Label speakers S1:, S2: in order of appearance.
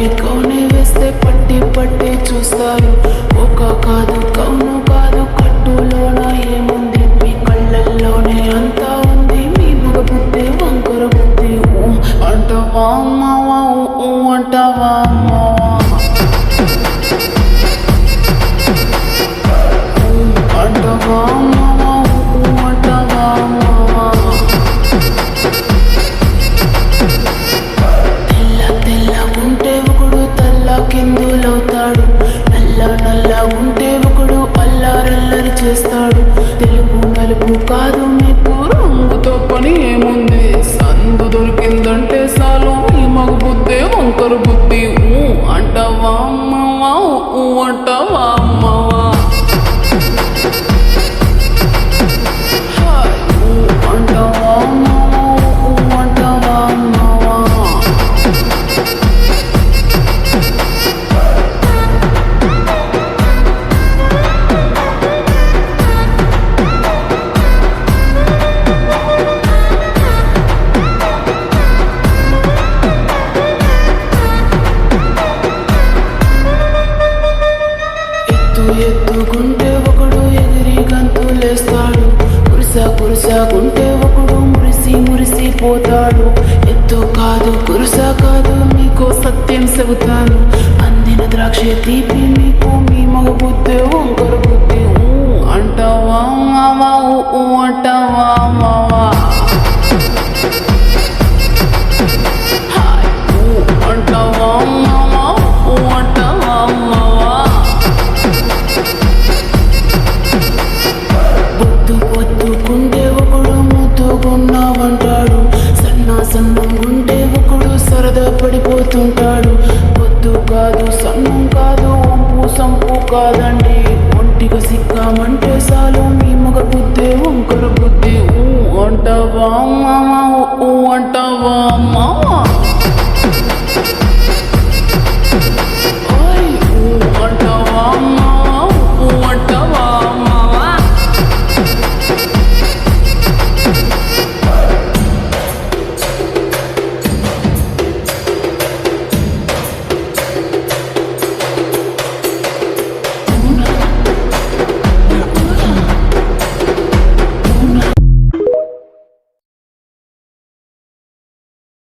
S1: పట్టి కౌనే వేస్తే పట్టి పట్టి చూస్తారు. ఒక కాదు కౌను కాదు కట్టులోన ఏముంది, మీ కళ్ళల్లోనే అంతా ఉంది. మీ మగ బుద్ధి వంకర బుద్ధి. అంటావా అమ్మావా, అంటావా అమ్మావా, అంటావా అమ్మావా, అంటావా అమ్మావా. తెల్ల ఉంటే ఒకడు తల్ల కిందులవుతాడు, నల్ల ఉంటే ఒకడు అల్లారల్లరి చేస్తాడు. తెలుగు నలుపు కాదు మీకు రంగుతో పని ఏముంది, సందు దొరికిందంటే చాలు ఈ మగ బుద్ధి వంకర బుద్ధి. అంటావా అమ్మావా, అంటావా అమ్మావా, అంటావా అమ్మావా, అంటావా అమ్మావా. ఎత్తుకుంటే ఒకడు ఎగిరి గంతులేస్తాడు, కురుసాకుంటే ఒకడు మురిసిపోతాడు. ఎత్తు కాదు కురుస కాదు మీకు సత్యం చెబుతాను, అందిన ద్రాక్ష తీపి మీకు మీ మగ బుద్ధి వంకర బుద్ధి. అంటావా మావా, అంటావా మావా, అంటావా మావా, అంటావా మావా. పొద్దుకుంటే ఒకడు ముద్దుగున్నావంటాడు, సన్నంగుంటే ఒకడు సరదా పడిపోతుంటాడు. పొద్దు కాదు సన్నం కాదు వంపు సంపు కాదండి, ఒంటిగా సిక్కామంటే చాలు మీ మగ బుద్ధి వంకర బుద్ధి. అంటావా మామా, అంటావా అమ్మా.